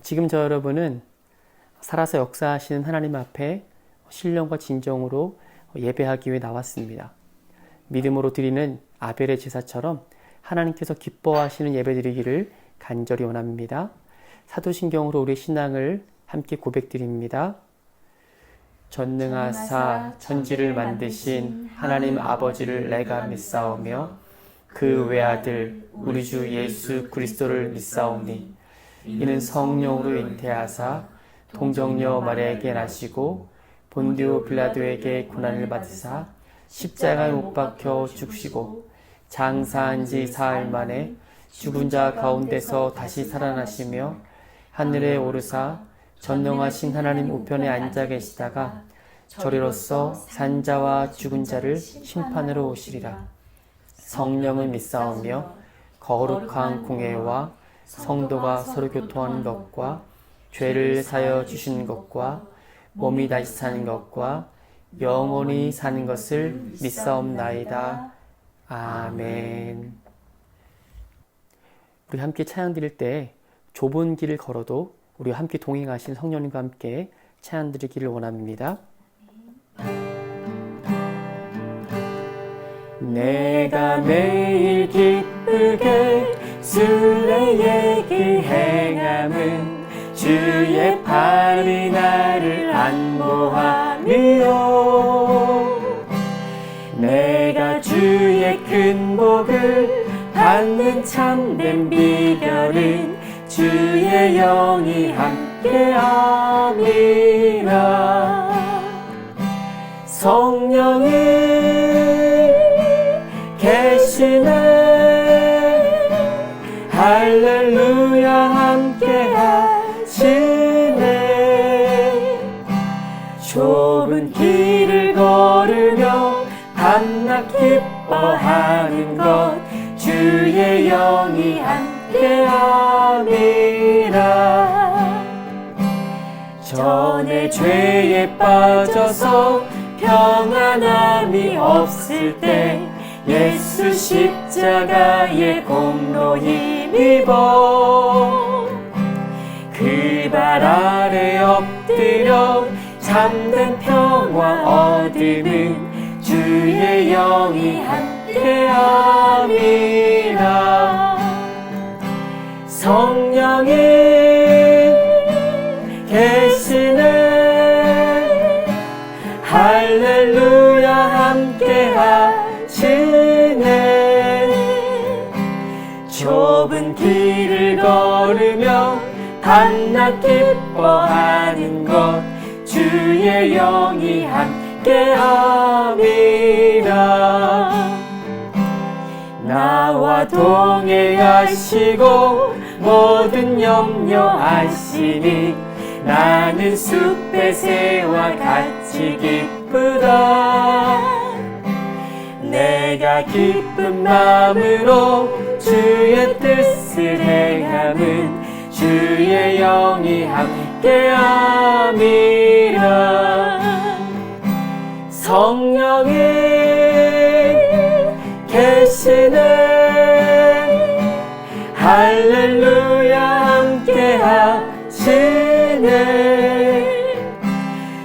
지금 저 여러분은 살아서 역사하시는 하나님 앞에 신령과 진정으로 예배하기 위해 나왔습니다. 믿음으로 드리는 아벨의 제사처럼 하나님께서 기뻐하시는 예배 드리기를 간절히 원합니다. 사도신경으로 우리 신앙을 함께 고백드립니다. 전능하사 천지를 만드신 하나님 아버지를 내가 믿사오며 그 외아들 우리 주 예수 그리스도를 믿사오니 이는 성령으로 잉태하사 동정녀 마리아에게 나시고 본디오 빌라도에게 고난을 받으사 십자가에 못 박혀 죽으시고 장사한 지 사흘 만에 죽은 자 가운데서 다시 살아나시며 하늘에 오르사 전능하신 하나님 우편에 앉아 계시다가 저리로서 산자와 죽은 자를 심판으로 오시리라. 성령을 믿사오며 거룩한 공예와 성도가 서로 교통하는 것과 죄를 사여 주시는 것과 몸이 다시 사는 것과 영원히 사는 것을 믿사옵나이다. 아멘. 우리 함께 찬양 드릴 때 좁은 길을 걸어도 우리와 함께 동행하신 성령님과 함께 찬양 드리기를 원합니다. 내가 매일 기쁘게 순례의 그 행함은 주의 팔이 나를 안보함이요 내가 주의 큰 복을 받는 참된 비결은 주의 영이 함께함이라. 성령이 계시네 할렐루야 함께하시네 좁은 길을 걸으며 밤낮 기뻐하는 것 주의 영이 함께함이라. 전에 죄에 빠져서 평안함이 없을 때 예수 십자가의 공로 힘입어 그 발 아래 엎드려 참된 평화 얻음은 주의 영이 함께함이라. 성령이 계시네 할렐루야 함께하시네 좁은 길을 걸으며 밤낮 기뻐하는 것 주의 영이 함께함이라. 나와 동행하시고 모든 염려 아시니 나는 숲의 새와 같이 기쁘다. 내가 기쁜 마음으로 주의 뜻을 행함은 주의 영이 함께함이라. 성령이 계시네 할렐루야 함께하시네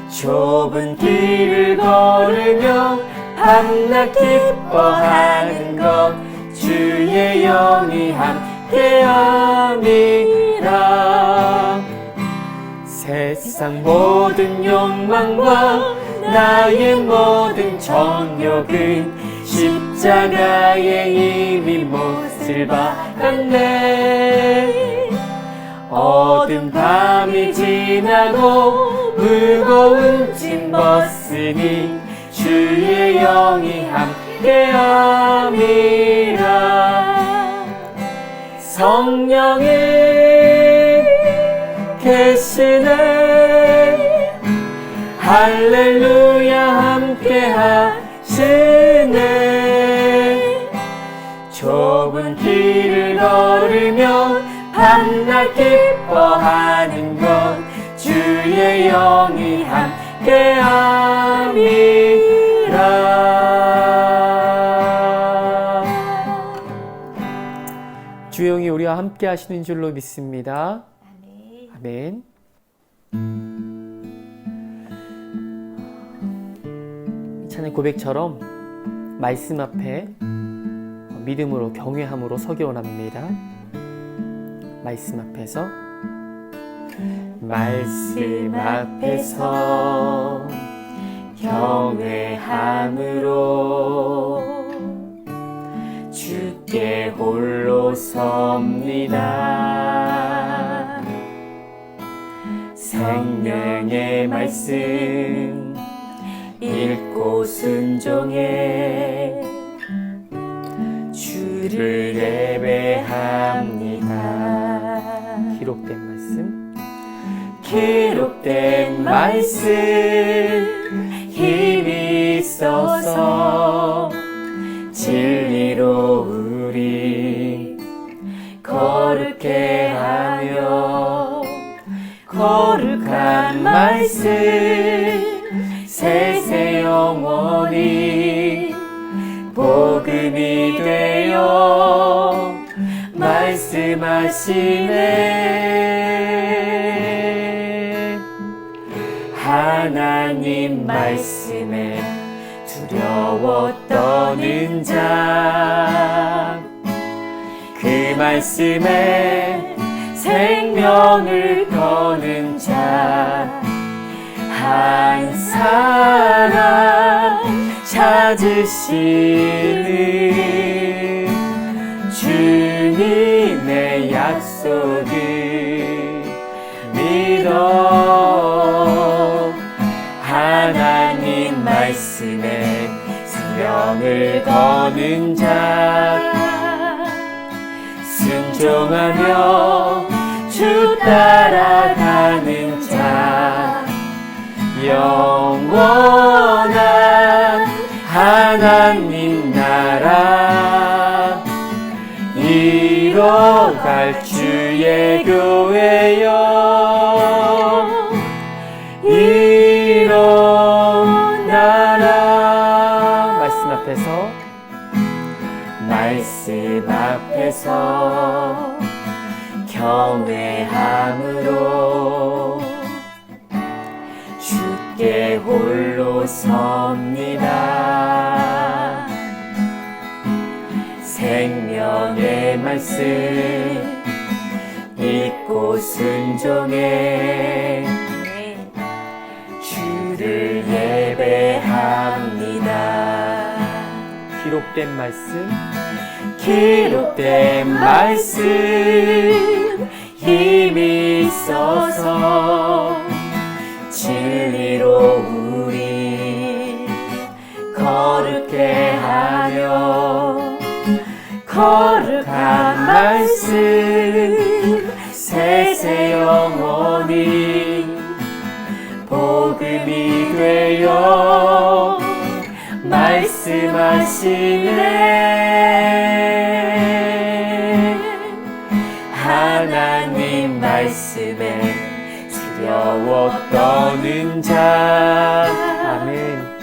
좁은 길을 걸으며 밤낮 기뻐하는 것 주의 영이 함께함이라. 세상 모든 욕망과 나의 모든 정욕은 십자가에 이미 못을 박았네. 어두운 밤이 지나고 무거운 짐 벗으니 주의 영이 함께함이라. 성령이 계시네 할렐루야 함께하시네 좁은 길을 걸으며 밤낮 기뻐하는 것 주의 영이 함께함이라. 주 영이 우리와 함께 하시는 줄로 믿습니다. 아멘. 아멘. 이 찬양 고백처럼 말씀 앞에 믿음으로 경외함으로 서기 원합니다. 말씀 앞에서 말씀 앞에서 경외함으로 주께 홀로 섭니다. 생명의 말씀 읽고 순종해 주를 예배합니다. 기록된 말씀 힘이 있어서 진리로 우리 거룩해 하며 거룩한 말씀 세세 영원히 복음이 되어 말씀하시네. 하나님 말씀에 두려워 떠는 자, 그 말씀에 생명을 거는 자 한 사람 찾으시는 주님의 약속을 믿어 하나님 말씀에 생명을 거는 자 순종하며 주 따라가는 자 영원한 하나님 나라 이뤄갈 주의 교회여 일어나라. 말씀 앞에서 경외함으로 주께 홀로 섭니다. 생명의 말씀 읽고 순종해 주를 예배합니다. 기록된 말씀 힘이 있어서 진리로 우리 거룩해 하며 거룩한 말씀 세세 영원히 복음이 되어 말씀하시네. 하나님 말씀에 두려워 떠는 자 아멘.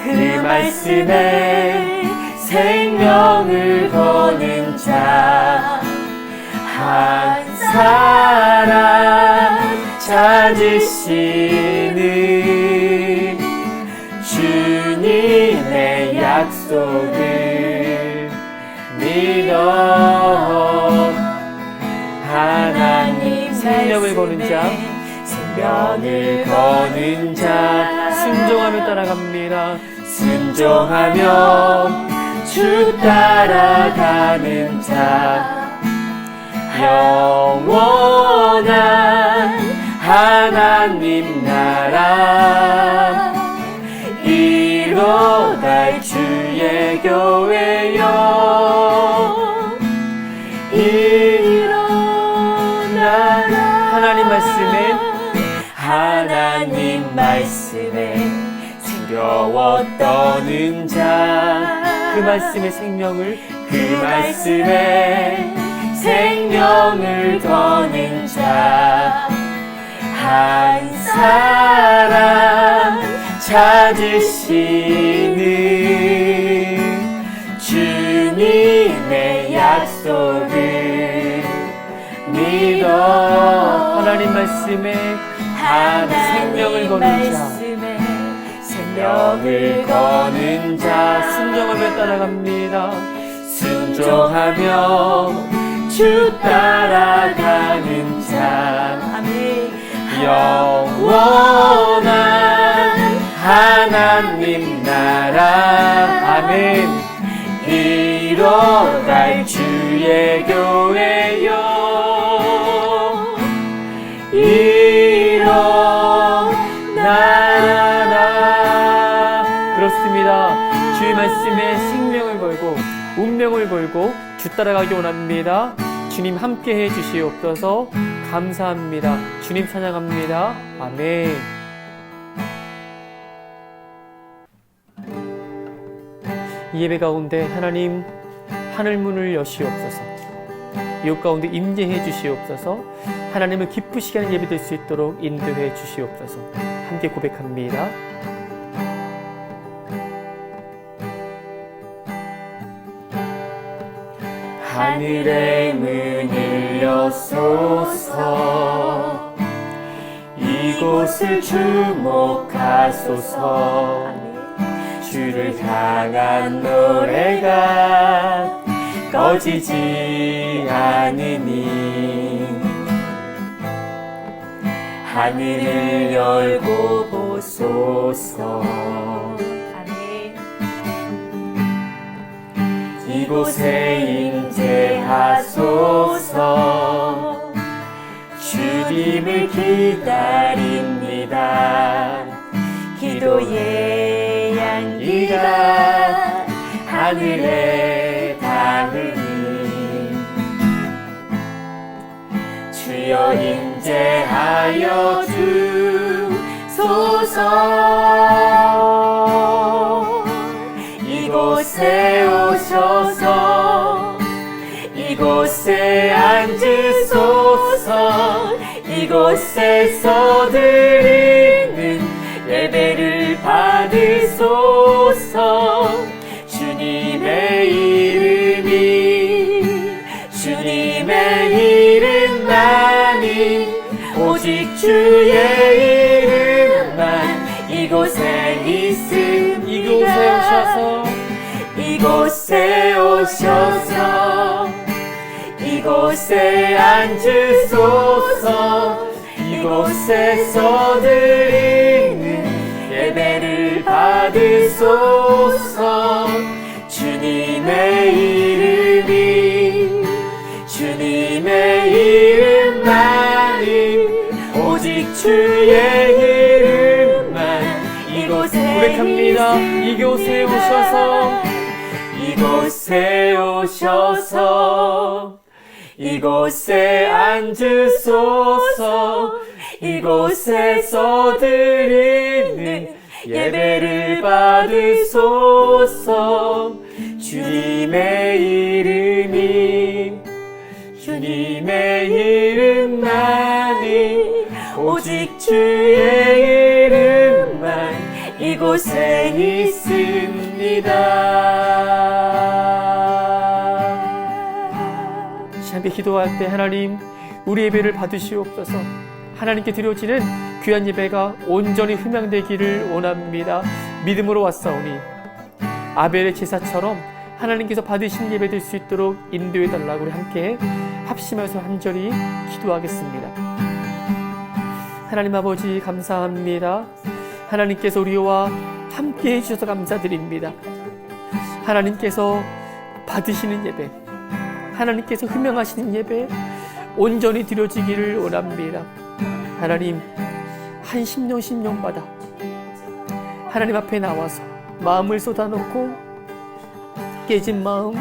그 말씀에 생명을 거는 자 한 사람 찾으시는 주님의 약속을 믿어 하나님 생명을 거는 자 순종하며 따라갑니다. 순종하며 주 따라가는 자 영원한 하나님 나라 이뤄갈 주의 교회여 일어나라. 하나님 말씀에 두려워 떠는 자 그 말씀의 생명을 거는 자 한 사람 찾으시는 주님의 약속을 믿어 하나님 말씀에 생명을 하나님 거는 자, 말씀에 생명을 거는 자, 순종하며 따라갑니다. 순종하며 주 따라가는 자, 아멘. 영원한 하나님 나라, 아멘. 이뤄갈 주의 교회여, 일어나라. 그렇습니다. 주의 말씀에 생명을 걸고 운명을 걸고 주 따라가기 원합니다. 주님 함께 해 주시옵소서. 감사합니다. 주님 찬양합니다. 아멘. 이 예배 가운데 하나님 하늘문을 여시옵소서. 이웃 가운데 임재해 주시옵소서. 하나님을 기쁘시게 하는 예배 될 수 있도록 인도해 주시옵소서. 함께 고백합니다. 하늘의 문을 여소서, 이곳을 주목하소서. 주를 향한 노래가 꺼지지 않으니 하늘을 열고 보소서. 아멘. 이곳에 임재하소서. 주님을 기다립니다. 기도의 향기가 하늘에 닿으니 주여 임재하여 주소서. 이곳에 오셔서 이곳에 앉으소서. 이곳에서 드리는 예배를 받으소서. 주님의 이름만이 오직 주의 이름만 이곳에 있습니다. 이곳에 오셔서 이곳에 앉으소서. 이곳에서 드리는 예배를 받으소서. 주님의 이름만이 오직 주의 이름만 이곳에 고백합니다. 이곳에 오셔서 이곳에 앉으소서. 이곳에서 드리는 예배를 받으소서. 주님의 이름만이 오직 주의 이름만 이곳에 있습니다. 함께 기도할 때 하나님 우리 예배를 받으시옵소서. 하나님께 드려지는 귀한 예배가 온전히 흠양되기를 원합니다. 믿음으로 왔사오니 아벨의 제사처럼 하나님께서 받으신 예배 될 수 있도록 인도해 달라고 우리 함께 합심해서 한절히 기도하겠습니다. 하나님 아버지 감사합니다. 하나님께서 우리와 함께 해주셔서 감사드립니다. 하나님께서 받으시는 예배, 하나님께서 흠양하시는 예배 온전히 드려지기를 원합니다. 하나님 한 심령마다 하나님 앞에 나와서 마음을 쏟아놓고 깨진 마음,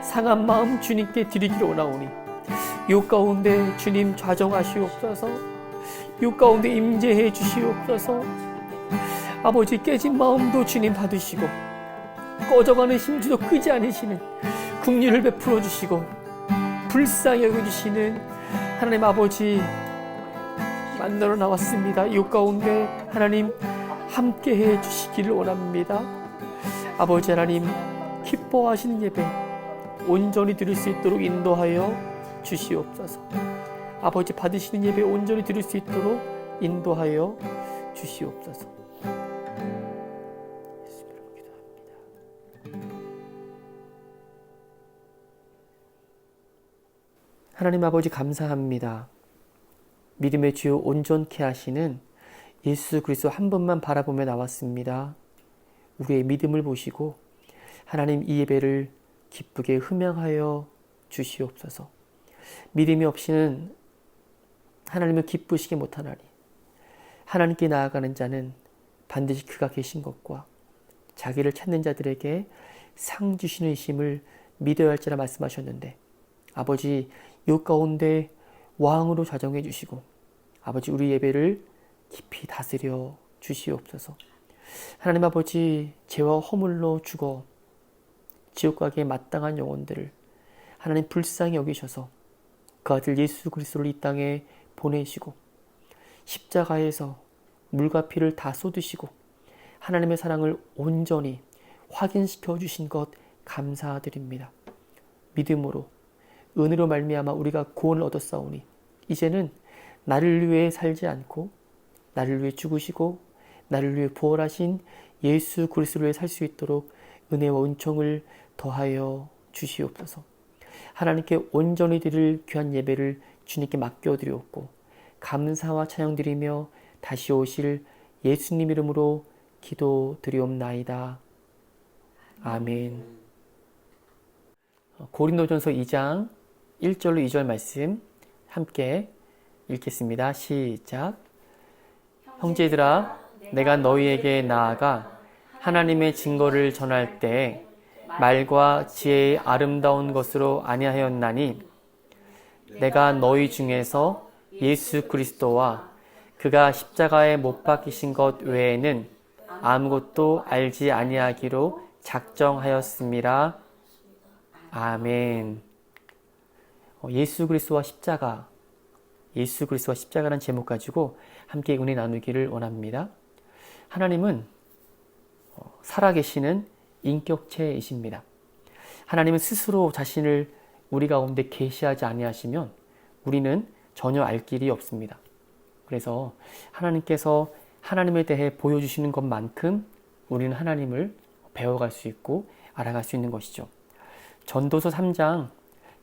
상한 마음 주님께 드리기를 원하오니 이 가운데 주님 좌정하시옵소서. 이 가운데 임재해 주시옵소서. 아버지 깨진 마음도 주님 받으시고 꺼져가는 심지도 끄지 않으시는 긍휼을 베풀어 주시고 불쌍히 여겨주시는 하나님 아버지 만나러 나왔습니다. 이 가운데 하나님 함께해 주시기를 원합니다. 아버지 하나님 기뻐하시는 예배 온전히 드릴 수 있도록 인도하여 주시옵소서. 아버지 받으시는 예배 온전히 드릴 수 있도록 인도하여 주시옵소서. 예수님으로 기도합니다. 하나님 아버지 감사합니다. 믿음의 주요 온전케 하시는 예수 그리스도 한 분만 바라보며 나왔습니다. 우리의 믿음을 보시고 하나님 이 예배를 기쁘게 흠양하여 주시옵소서. 믿음이 없이는 하나님을 기쁘시게 못하나니 하나님께 나아가는 자는 반드시 그가 계신 것과 자기를 찾는 자들에게 상 주시는 이심을 믿어야 할지라 말씀하셨는데 아버지 이 가운데 왕으로 좌정해 주시고 아버지 우리 예배를 깊이 다스려 주시옵소서. 하나님 아버지 죄와 허물로 죽어 지옥 가기에 마땅한 영혼들을 하나님 불쌍히 여기셔서 그 아들 예수 그리스도를 이 땅에 보내시고 십자가에서 물과 피를 다 쏟으시고 하나님의 사랑을 온전히 확인시켜 주신 것 감사드립니다. 믿음으로 은혜로 말미암아 우리가 구원을 얻었사오니 이제는 나를 위해 살지 않고 나를 위해 죽으시고 나를 위해 부활하신 예수 그리스도를 위해 살 수 있도록 은혜와 은총을 더하여 주시옵소서. 하나님께 온전히 드릴 귀한 예배를 주님께 맡겨드리옵고 감사와 찬양드리며 다시 오실 예수님 이름으로 기도드리옵나이다. 아멘. 고린도전서 2장 1절로 2절 말씀 함께 읽겠습니다. 시작. 형제들아, 내가 너희에게 나아가 하나님의 증거를 전할 때 말과 지혜의 아름다운 것으로 아니하였나니 내가 너희 중에서 예수 그리스도와 그가 십자가에 못 박히신 것 외에는 아무것도 알지 아니하기로 작정하였습니다. 아멘. 예수 그리스도와 십자가, 예수 그리스도와 십자가라는 제목 가지고 함께 은혜 나누기를 원합니다. 하나님은 살아계시는 인격체이십니다. 하나님은 스스로 자신을 우리 가운데 계시하지 아니하시면 우리는 전혀 알 길이 없습니다. 그래서 하나님께서 하나님에 대해 보여주시는 것만큼 우리는 하나님을 배워갈 수 있고 알아갈 수 있는 것이죠. 전도서 3장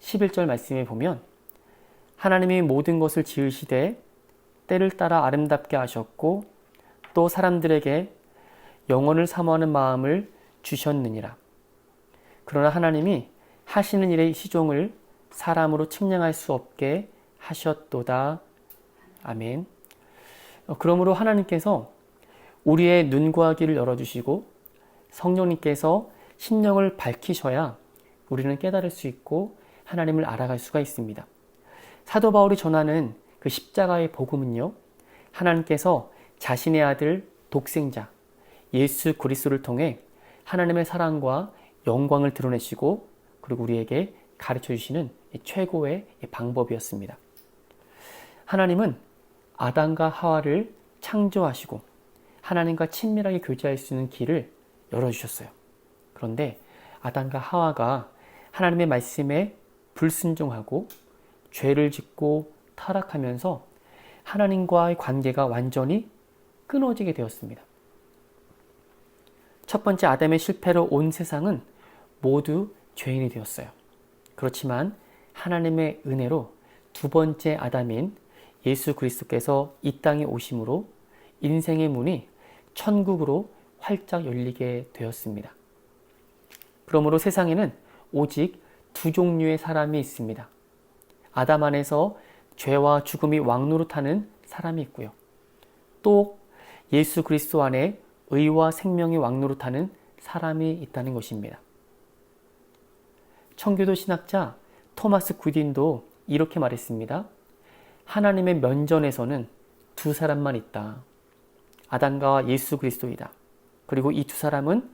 11절 말씀에 보면 하나님이 모든 것을 지으시되 때를 따라 아름답게 하셨고 또 사람들에게 영원을 사모하는 마음을 주셨느니라. 그러나 하나님이 하시는 일의 시종을 사람으로 측량할 수 없게 하셨도다. 아멘. 그러므로 하나님께서 우리의 눈과 귀를 열어주시고 성령님께서 심령을 밝히셔야 우리는 깨달을 수 있고 하나님을 알아갈 수가 있습니다. 사도 바울이 전하는 그 십자가의 복음은요, 하나님께서 자신의 아들 독생자 예수 그리스도를 통해 하나님의 사랑과 영광을 드러내시고 그리고 우리에게 가르쳐 주시는 최고의 방법이었습니다. 하나님은 아담과 하와를 창조하시고 하나님과 친밀하게 교제할 수 있는 길을 열어주셨어요. 그런데 아담과 하와가 하나님의 말씀에 불순종하고 죄를 짓고 타락하면서 하나님과의 관계가 완전히 끊어지게 되었습니다. 첫 번째 아담의 실패로 온 세상은 모두 죄인이 되었어요. 그렇지만 하나님의 은혜로 두 번째 아담인 예수 그리스도께서 이 땅에 오심으로 인생의 문이 천국으로 활짝 열리게 되었습니다. 그러므로 세상에는 오직 두 종류의 사람이 있습니다. 아담 안에서 죄와 죽음이 왕노릇하는 사람이 있고요. 또 예수 그리스도 안에 의와 생명이 왕노릇하는 사람이 있다는 것입니다. 청교도 신학자 토마스 굿딘도 이렇게 말했습니다. 하나님의 면전에서는 두 사람만 있다. 아담과 예수 그리스도이다. 그리고 이 두 사람은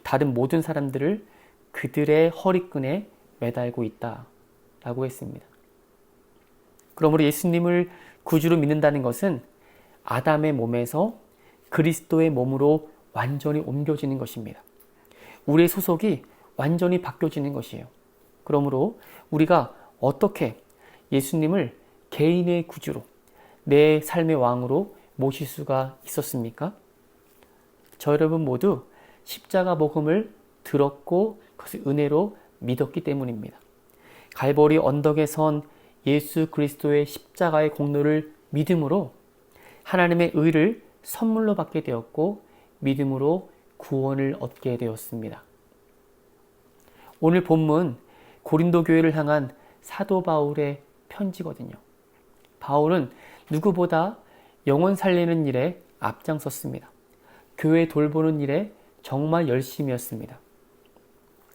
다른 모든 사람들을 그들의 허리끈에 매달고 있다. 라고 했습니다. 그러므로 예수님을 구주로 믿는다는 것은 아담의 몸에서 그리스도의 몸으로 완전히 옮겨지는 것입니다. 우리의 소속이 완전히 바뀌어지는 것이에요. 그러므로 우리가 어떻게 예수님을 개인의 구주로, 내 삶의 왕으로 모실 수가 있었습니까? 저 여러분 모두 십자가 복음을 들었고 그것을 은혜로 믿었기 때문입니다. 갈보리 언덕에 선 예수 그리스도의 십자가의 공로를 믿음으로 하나님의 의를 선물로 받게 되었고 믿음으로 구원을 얻게 되었습니다. 오늘 본문 고린도 교회를 향한 사도 바울의 편지거든요. 바울은 누구보다 영혼 살리는 일에 앞장섰습니다. 교회 돌보는 일에 정말 열심이었습니다.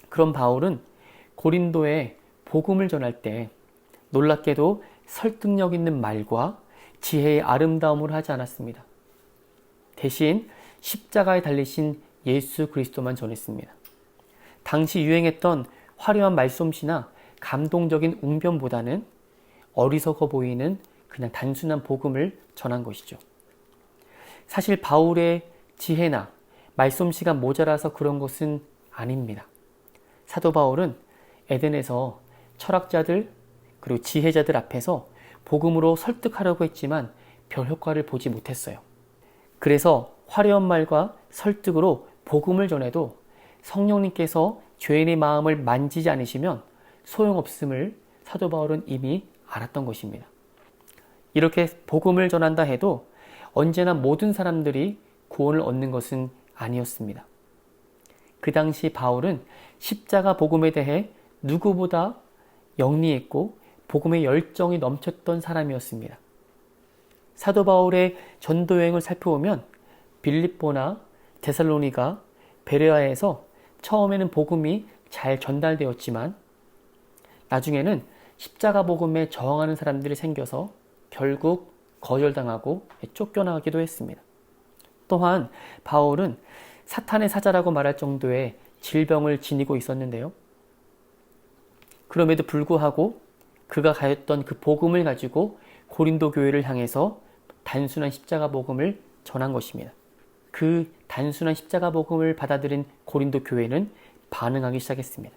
그런 바울은 고린도에 복음을 전할 때 놀랍게도 설득력 있는 말과 지혜의 아름다움을 하지 않았습니다. 대신 십자가에 달리신 예수 그리스도만 전했습니다. 당시 유행했던 화려한 말솜씨나 감동적인 웅변보다는 어리석어 보이는 그냥 단순한 복음을 전한 것이죠. 사실 바울의 지혜나 말솜씨가 모자라서 그런 것은 아닙니다. 사도 바울은 에덴에서 철학자들 그리고 지혜자들 앞에서 복음으로 설득하려고 했지만 별 효과를 보지 못했어요. 그래서 화려한 말과 설득으로 복음을 전해도 성령님께서 죄인의 마음을 만지지 않으시면 소용없음을 사도 바울은 이미 알았던 것입니다. 이렇게 복음을 전한다 해도 언제나 모든 사람들이 구원을 얻는 것은 아니었습니다. 그 당시 바울은 십자가 복음에 대해 누구보다 영리했고 복음의 열정이 넘쳤던 사람이었습니다. 사도 바울의 전도 여행을 살펴보면 빌립보나 데살로니가, 베레아에서 처음에는 복음이 잘 전달되었지만 나중에는 십자가 복음에 저항하는 사람들이 생겨서 결국 거절당하고 쫓겨나기도 했습니다. 또한 바울은 사탄의 사자라고 말할 정도의 질병을 지니고 있었는데요. 그럼에도 불구하고 그가 가졌던 그 복음을 가지고 고린도 교회를 향해서 단순한 십자가 복음을 전한 것입니다. 그 단순한 십자가 복음을 받아들인 고린도 교회는 반응하기 시작했습니다.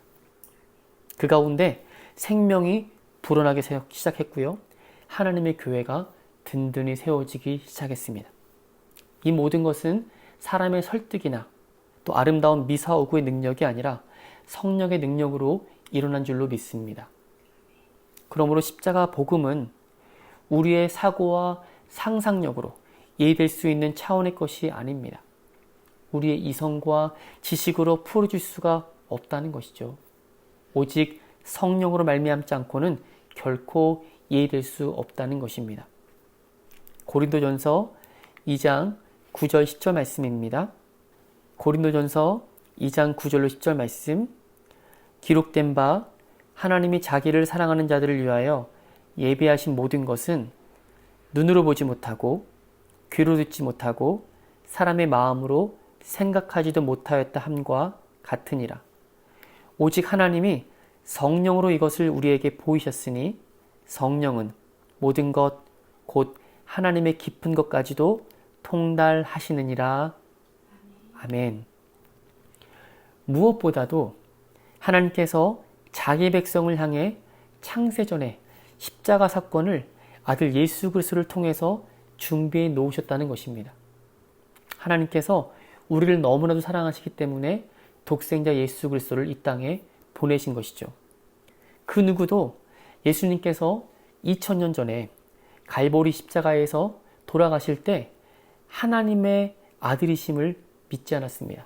그 가운데 생명이 불어나기 시작했고요. 하나님의 교회가 든든히 세워지기 시작했습니다. 이 모든 것은 사람의 설득이나 또 아름다운 미사오구의 능력이 아니라 성령의 능력으로 일어난 줄로 믿습니다. 그러므로 십자가 복음은 우리의 사고와 상상력으로 이해될 수 있는 차원의 것이 아닙니다. 우리의 이성과 지식으로 풀어줄 수가 없다는 것이죠. 오직 성령으로 말미암지 않고는 결코 이해될 수 없다는 것입니다. 고린도전서 2장 9절 10절 말씀입니다. 고린도전서 2장 9절로 10절 말씀. 기록된 바 하나님이 자기를 사랑하는 자들을 위하여 예비하신 모든 것은 눈으로 보지 못하고 귀로 듣지 못하고 사람의 마음으로 생각하지도 못하였다 함과 같으니라. 오직 하나님이 성령으로 이것을 우리에게 보이셨으니 성령은 모든 것 곧 하나님의 깊은 것까지도 통달하시느니라. 아멘. 무엇보다도 하나님께서 자기 백성을 향해 창세전에 십자가 사건을 아들 예수 그리스도를 통해서 준비해 놓으셨다는 것입니다. 하나님께서 우리를 너무나도 사랑하시기 때문에 독생자 예수 그리스도를 이 땅에 보내신 것이죠. 그 누구도 예수님께서 2000년 전에 갈보리 십자가에서 돌아가실 때 하나님의 아들이심을 믿지 않았습니다.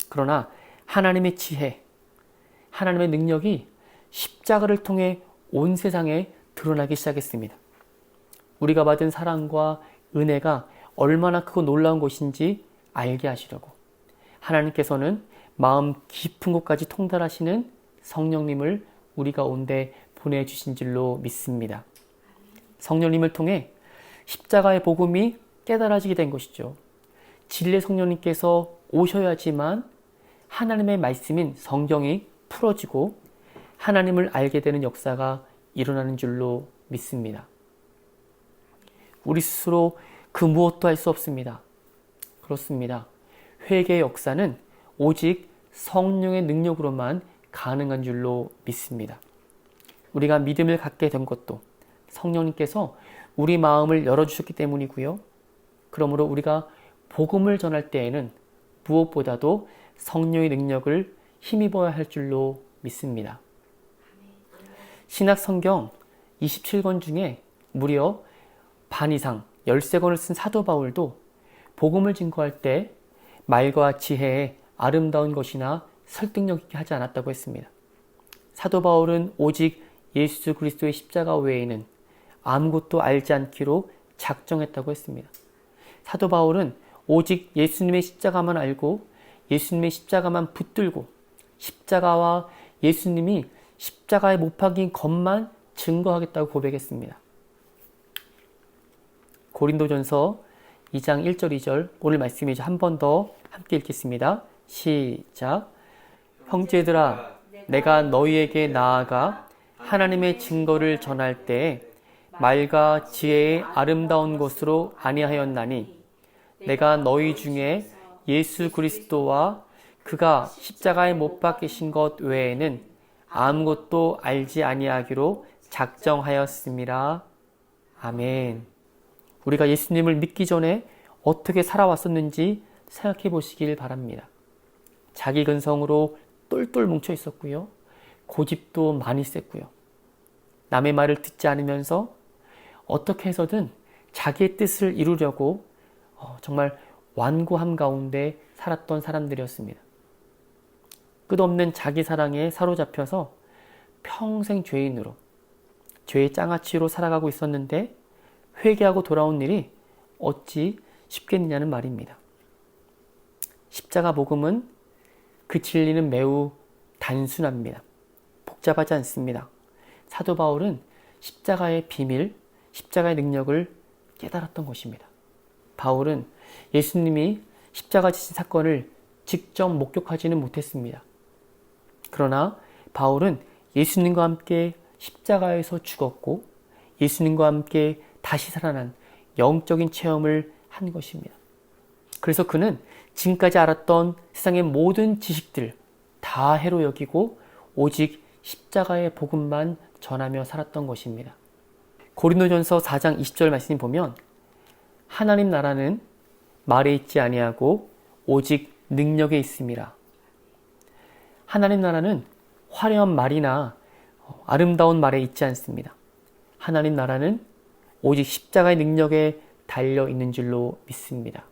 그러나 하나님의 지혜, 하나님의 능력이 십자가를 통해 온 세상에 드러나기 시작했습니다. 우리가 받은 사랑과 은혜가 얼마나 크고 놀라운 것인지 알게 하시려고 하나님께서는 마음 깊은 곳까지 통달하시는 성령님을 우리 가운데 보내주신 줄로 믿습니다. 성령님을 통해 십자가의 복음이 깨달아지게 된 것이죠. 진리의 성령님께서 오셔야지만 하나님의 말씀인 성경이 풀어지고 하나님을 알게 되는 역사가 일어나는 줄로 믿습니다. 우리 스스로 그 무엇도 할 수 없습니다. 그렇습니다. 회개의 역사는 오직 성령의 능력으로만 가능한 줄로 믿습니다. 우리가 믿음을 갖게 된 것도 성령님께서 우리 마음을 열어주셨기 때문이고요. 그러므로 우리가 복음을 전할 때에는 무엇보다도 성령의 능력을 힘입어야 할 줄로 믿습니다. 신약 성경 27권 중에 무려 반 이상 13권을 쓴 사도 바울도 복음을 증거할 때 말과 지혜에 아름다운 것이나 설득력 있게 하지 않았다고 했습니다. 사도 바울은 오직 예수 그리스도의 십자가 외에는 아무것도 알지 않기로 작정했다고 했습니다. 사도 바울은 오직 예수님의 십자가만 알고 예수님의 십자가만 붙들고 십자가와 예수님이 십자가에 못 박힌 것만 증거하겠다고 고백했습니다. 고린도전서 2장 1절 2절 오늘 말씀이죠. 한 번 더 함께 읽겠습니다. 시작. 형제들아 내가 너희에게 나아가 하나님의 증거를 전할 때에 말과 지혜의 아름다운 것으로 아니하였나니 내가 너희 중에 예수 그리스도와 그가 십자가에 못 박히신 것 외에는 아무것도 알지 아니하기로 작정하였음이라. 아멘. 우리가 예수님을 믿기 전에 어떻게 살아왔었는지 생각해 보시길 바랍니다. 자기 근성으로 똘똘 뭉쳐 있었고요. 고집도 많이 셌고요. 남의 말을 듣지 않으면서 어떻게 해서든 자기의 뜻을 이루려고 정말 완고함 가운데 살았던 사람들이었습니다. 끝없는 자기 사랑에 사로잡혀서 평생 죄인으로 죄의 장아찌로 살아가고 있었는데 회개하고 돌아온 일이 어찌 쉽겠느냐는 말입니다. 십자가 복음은 그 진리는 매우 단순합니다. 복잡하지 않습니다. 사도 바울은 십자가의 비밀, 십자가의 능력을 깨달았던 것입니다. 바울은 예수님이 십자가 지신 사건을 직접 목격하지는 못했습니다. 그러나 바울은 예수님과 함께 십자가에서 죽었고 예수님과 함께 다시 살아난 영적인 체험을 한 것입니다. 그래서 그는 지금까지 알았던 세상의 모든 지식들 다 해로 여기고 오직 십자가의 복음만 전하며 살았던 것입니다. 고린도전서 4장 20절 말씀 보면 하나님 나라는 말에 있지 아니하고 오직 능력에 있음이라. 하나님 나라는 화려한 말이나 아름다운 말에 있지 않습니다. 하나님 나라는 오직 십자가의 능력에 달려 있는 줄로 믿습니다.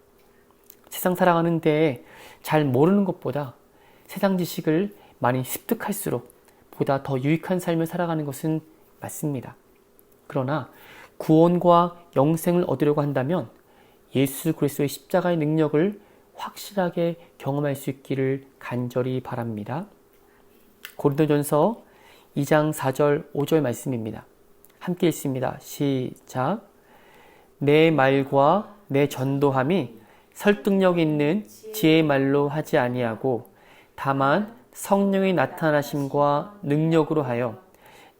세상 살아가는 데에 잘 모르는 것보다 세상 지식을 많이 습득할수록 보다 더 유익한 삶을 살아가는 것은 맞습니다. 그러나 구원과 영생을 얻으려고 한다면 예수 그리스도의 십자가의 능력을 확실하게 경험할 수 있기를 간절히 바랍니다. 고린도전서 2장 4절 5절 말씀입니다. 함께 읽습니다. 시작. 내 말과 내 전도함이 설득력 있는 지혜의 말로 하지 아니하고 다만 성령의 나타나심과 능력으로 하여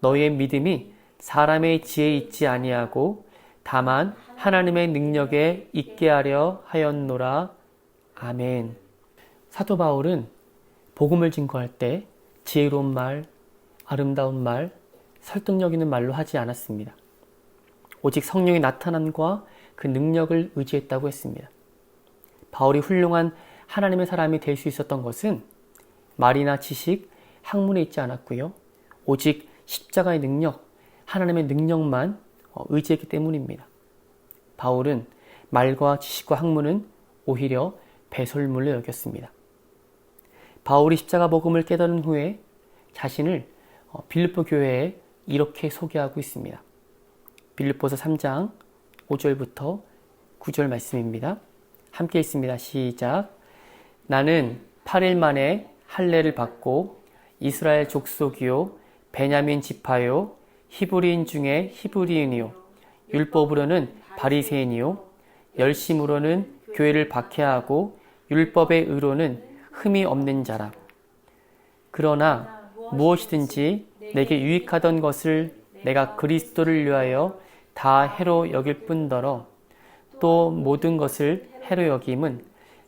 너의 믿음이 사람의 지혜에 있지 아니하고 다만 하나님의 능력에 있게 하려 하였노라. 아멘. 사도 바울은 복음을 증거할 때 지혜로운 말, 아름다운 말, 설득력 있는 말로 하지 않았습니다. 오직 성령의 나타남과 그 능력을 의지했다고 했습니다. 바울이 훌륭한 하나님의 사람이 될 수 있었던 것은 말이나 지식, 학문에 있지 않았고요. 오직 십자가의 능력, 하나님의 능력만 의지했기 때문입니다. 바울은 말과 지식과 학문은 오히려 배설물로 여겼습니다. 바울이 십자가 복음을 깨달은 후에 자신을 빌립보 교회에 이렇게 소개하고 있습니다. 빌립보서 3장 5절부터 9절 말씀입니다. 함께 읽습니다. 시작. 나는 8일 만에 할례를 받고 이스라엘 족속이요 베냐민 지파요 히브리인 중에 히브리인이요 율법으로는 바리새인이요 열심으로는 교회를 박해하고 율법의 의로는 흠이 없는 자라. 그러나 무엇이든지 내게 유익하던 것을 내가 그리스도를 위하여 다 해로 여길 뿐더러 또 모든 것을 해로 여김은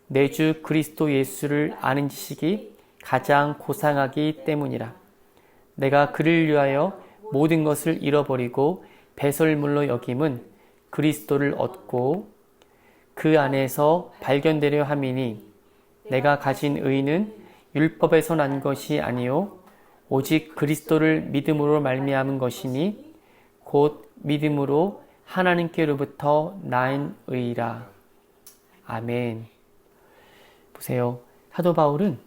내 주 그리스도 예수를 아는 지식이 가장 고상하기 때문이라. 내가 그를 위하여 모든 것을 잃어버리고 배설물로 여김은 그리스도를 얻고 그 안에서 발견되려 함이니 내가 가진 의는 율법에서 난 것이 아니요 오직 그리스도를 믿음으로 말미암은 것이니 곧 믿음으로 하나님께로부터 난 의라. 아멘. 보세요. 사도 바울은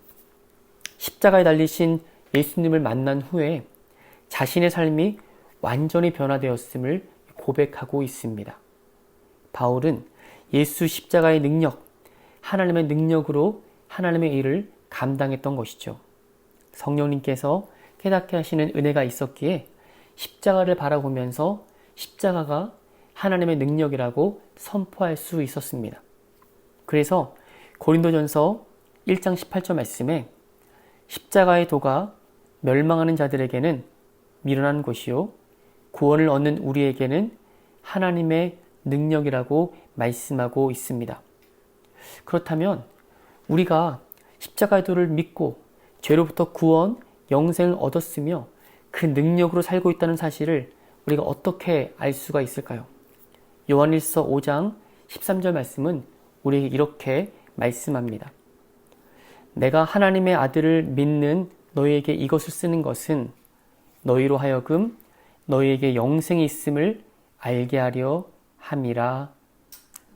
십자가에 달리신 예수님을 만난 후에 자신의 삶이 완전히 변화되었음을 고백하고 있습니다. 바울은 예수 십자가의 능력, 하나님의 능력으로 하나님의 일을 감당했던 것이죠. 성령님께서 깨닫게 하시는 은혜가 있었기에 십자가를 바라보면서 십자가가 하나님의 능력이라고 선포할 수 있었습니다. 그래서 고린도전서 1장 18절 말씀에 십자가의 도가 멸망하는 자들에게는 미련한 것이요 구원을 얻는 우리에게는 하나님의 능력이라고 말씀하고 있습니다. 그렇다면 우리가 십자가의 도를 믿고 죄로부터 구원, 영생을 얻었으며 그 능력으로 살고 있다는 사실을 우리가 어떻게 알 수가 있을까요? 요한일서 5장 13절 말씀은 우리에게 이렇게 말씀합니다. 내가 하나님의 아들을 믿는 너희에게 이것을 쓰는 것은 너희로 하여금 너희에게 영생이 있음을 알게 하려 함이라.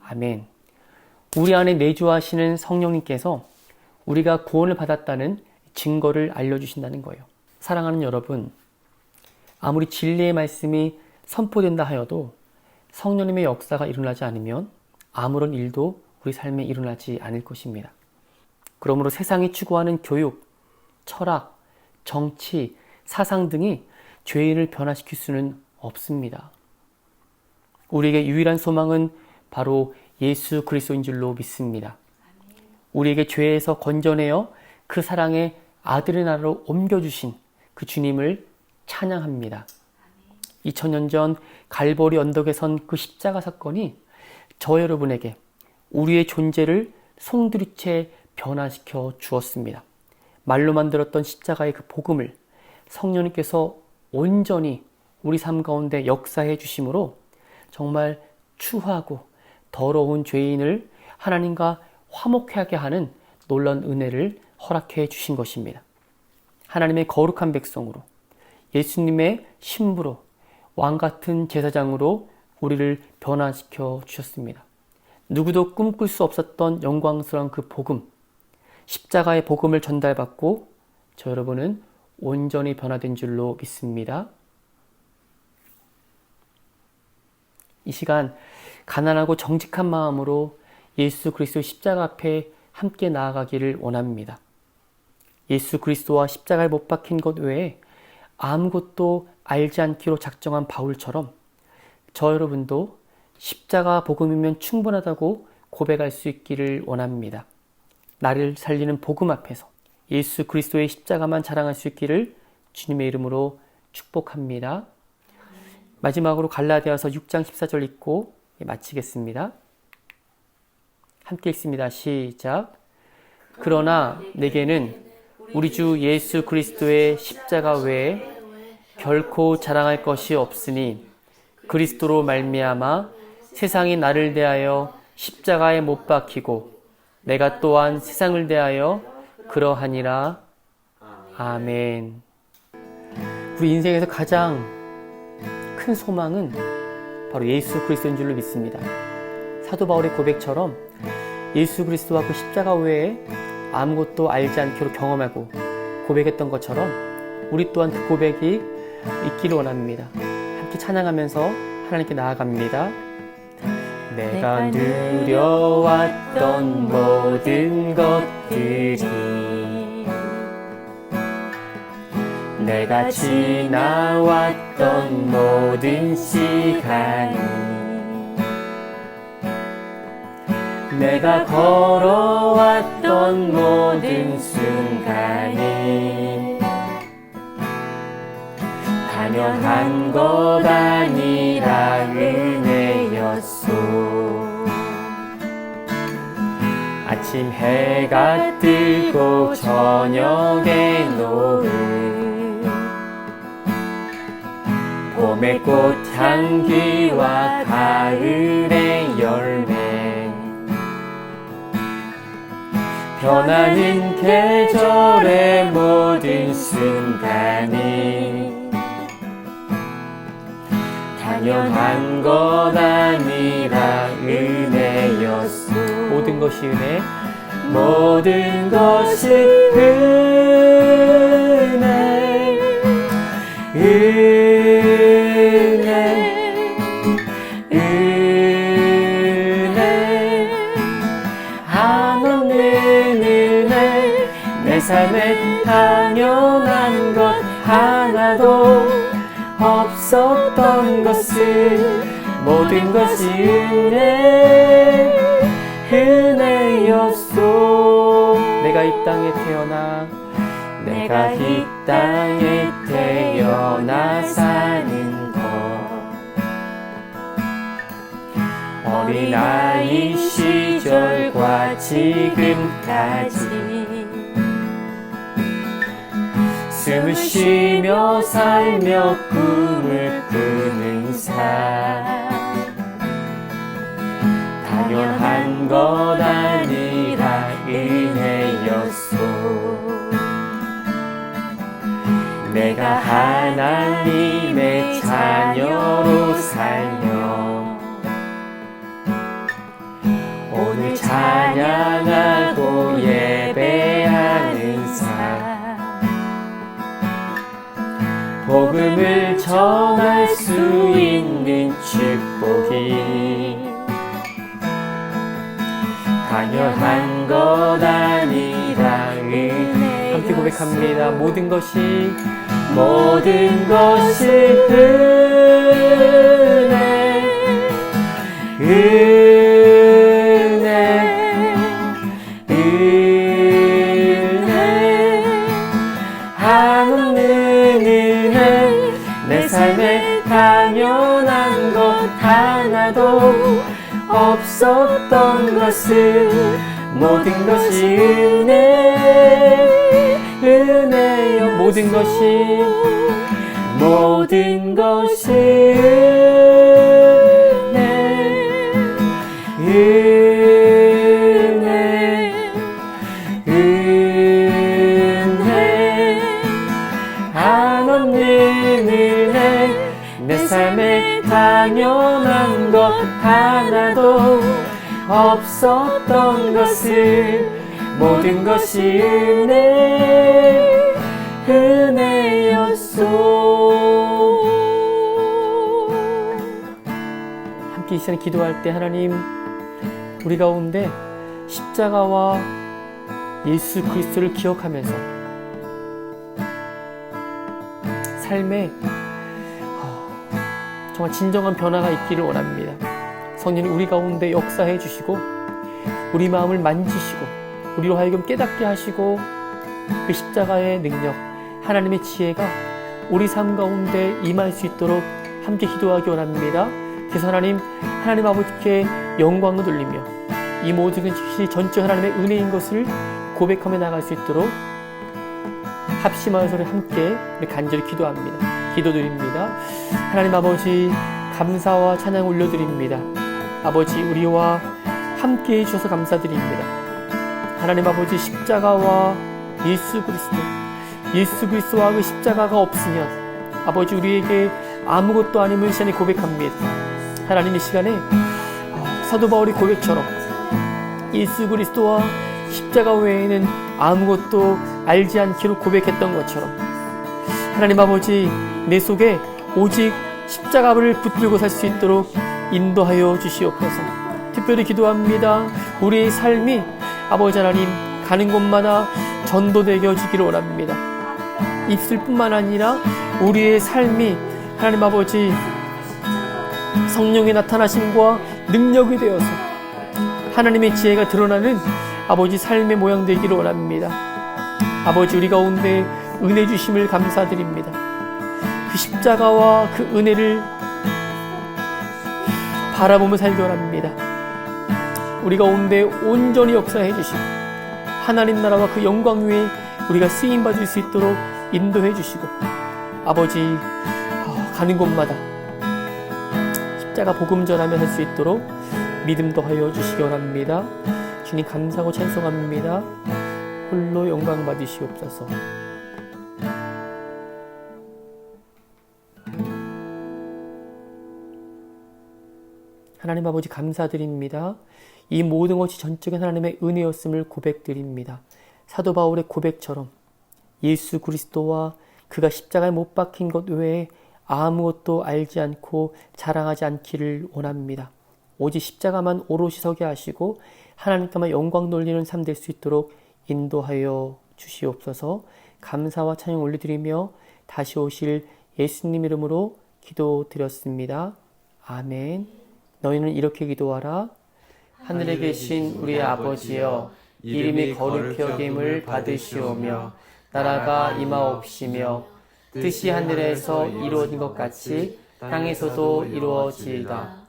아멘. 우리 안에 내주하시는 성령님께서 우리가 구원을 받았다는 증거를 알려주신다는 거예요. 사랑하는 여러분, 아무리 진리의 말씀이 선포된다 하여도 성령님의 역사가 일어나지 않으면 아무런 일도 우리 삶에 일어나지 않을 것입니다. 그러므로 세상이 추구하는 교육, 철학, 정치, 사상 등이 죄인을 변화시킬 수는 없습니다. 우리에게 유일한 소망은 바로 예수 그리스도인 줄로 믿습니다. 우리에게 죄에서 건져내어 그 사랑의 아들의 나라로 옮겨주신 그 주님을 찬양합니다. 2000년 전 갈보리 언덕에 선 그 십자가 사건이 저 여러분에게 우리의 존재를 송두리째 변화시켜 주었습니다. 말로만 들었던 십자가의 그 복음을 성령님께서 온전히 우리 삶 가운데 역사해 주심으로 정말 추하고 더러운 죄인을 하나님과 화목하게 하는 놀라운 은혜를 허락해 주신 것입니다. 하나님의 거룩한 백성으로 예수님의 신부로 왕같은 제사장으로 우리를 변화시켜 주셨습니다. 누구도 꿈꿀 수 없었던 영광스러운 그 복음, 십자가의 복음을 전달받고 저 여러분은 온전히 변화된 줄로 믿습니다. 이 시간 가난하고 정직한 마음으로 예수 그리스도 십자가 앞에 함께 나아가기를 원합니다. 예수 그리스도와 십자가에 못 박힌 것 외에 아무것도 알지 않기로 작정한 바울처럼 저 여러분도 십자가 복음이면 충분하다고 고백할 수 있기를 원합니다. 나를 살리는 복음 앞에서 예수 그리스도의 십자가만 자랑할 수 있기를 주님의 이름으로 축복합니다. 마지막으로 갈라디아서 6장 14절 읽고 마치겠습니다. 함께 읽습니다. 시작. 그러나 내게는 우리 주 예수 그리스도의 십자가 외에 결코 자랑할 것이 없으니 그리스도로 말미암아 세상이 나를 대하여 십자가에 못 박히고 내가 또한 세상을 대하여 그러하니라. 아멘. 우리 인생에서 가장 큰 소망은 바로 예수 그리스도인 줄로 믿습니다. 사도 바울의 고백처럼 예수 그리스도와 그 십자가 외에 아무것도 알지 않기로 경험하고 고백했던 것처럼 우리 또한 그 고백이 있기를 원합니다. 함께 찬양하면서 하나님께 나아갑니다. 내가 누려왔던 모든 것들이 내가 지나왔던 모든 시간이 내가 걸어왔던 모든 순간이 당연한 것 아니라 은혜였소. 아침 해가 뜨고 저녁에 노을 봄의 꽃 향기와 가을의 열매 변하는 계절의 모든 순간이 당연한 것 아니라 은혜였소. 모든 것이 은혜, 모든 것이 은혜, 은혜, 은혜, 한없는 은혜. 내 삶에 당연한 것 하나도 없었던 것을 모든 것이 은혜였소. 내가 이 땅에 태어나 내가 이 땅에 태어나 사는 것 어린아이 시절과 지금까지 숨을 쉬며 살며 꿈을 꾸는 삶 당연한 것 아니라 은혜였소. 내가 하나님의 자녀로 살며 오늘 찬양하고 예배하는 삶 복음을 전할 수 있는 축복이 당연한 것 아니라 은혜. 함께 고백합니다. 모든 것이 은혜, 은혜, 은혜, 한없는 은혜. 내 삶에 당연한 것 하나도 없었던 것을 모든 것이 은혜요. 모든 것이 은혜, 은혜, 은혜, 한없는 은혜. 내 삶에 당연한 것 하나도 없었던 것을 모든 것이 은혜였소. 함께 이 시간에 기도할 때 하나님 우리 가운데 십자가와 예수 그리스도를 기억하면서 삶에 정말 진정한 변화가 있기를 원합니다. 성령님 우리 가운데 역사해 주시고 우리 마음을 만지시고 우리로 하여금 깨닫게 하시고 그 십자가의 능력 하나님의 지혜가 우리 삶 가운데 임할 수 있도록 함께 기도하기 원합니다. 그래서 하나님 아버지께 영광을 돌리며 이 모든 것이 전체 하나님의 은혜인 것을 고백하며 나갈 수 있도록 합심하여서 함께 우리 간절히 기도합니다. 기도드립니다. 하나님 아버지 감사와 찬양 올려드립니다. 아버지 우리와 함께 해주셔서 감사드립니다. 하나님 아버지 십자가와 예수 그리스도와 그 십자가가 없으면 아버지 우리에게 아무것도 아님을 이 시간에 고백합니다. 하나님 이 시간에 사도 바울의 고백처럼 예수 그리스도와 십자가 외에는 아무것도 알지 않기로 고백했던 것처럼 하나님 아버지 내 속에 오직 십자가를 붙들고 살 수 있도록 인도하여 주시옵소서. 특별히 기도합니다. 우리의 삶이 아버지 하나님 가는 곳마다 전도되게 해주기를 원합니다. 입술뿐만 아니라 우리의 삶이 하나님 아버지 성령의 나타나심과 능력이 되어서 하나님의 지혜가 드러나는 아버지 삶의 모양 되기를 원합니다. 아버지 우리 가운데 은혜 주심을 감사드립니다. 그 십자가와 그 은혜를 바라보며 살기 원합니다. 우리 가운데 온전히 역사해 주시고 하나님 나라와 그 영광 위에 우리가 쓰임받을 수 있도록 인도해 주시고 아버지 가는 곳마다 십자가 복음 전하며 할 수 있도록 믿음 더하여 주시기 원합니다. 주님 감사하고 찬송합니다. 홀로 영광 받으시옵소서. 하나님 아버지 감사드립니다. 이 모든 것이 전적인 하나님의 은혜였음을 고백드립니다. 사도 바울의 고백처럼 예수 그리스도와 그가 십자가에 못 박힌 것 외에 아무것도 알지 않고 자랑하지 않기를 원합니다. 오직 십자가만 오롯이 서게 하시고 하나님께만 영광 돌리는 삶 될 수 있도록 인도하여 주시옵소서. 감사와 찬양 올려드리며 다시 오실 예수님 이름으로 기도드렸습니다. 아멘. 너희는 이렇게 기도하라. 하늘에 계신 우리 아버지여, 이름이 거룩히 여김을 받으시오며 나라가 임하옵시며 뜻이 하늘에서 이루어진 것 같이 땅에서도 이루어지이다.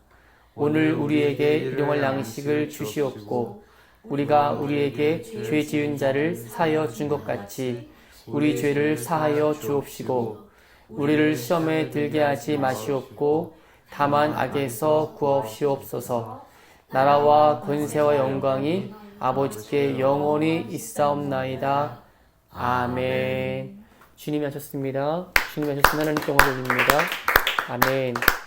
오늘 우리에게 일용할 양식을 주시옵고 우리가 우리에게 죄 지은 자를 사하여 준 것 같이 우리 죄를 사하여 주옵시고 우리를 시험에 들게 하지 마시옵고 다만 악에서 구하옵시옵소서. 나라와 권세와 영광이 아버지께 영원히 있사옵나이다. 아멘. 주님이 하셨습니다. 주님이 하셨으면 하나님께 영광 돌립니다. 아멘.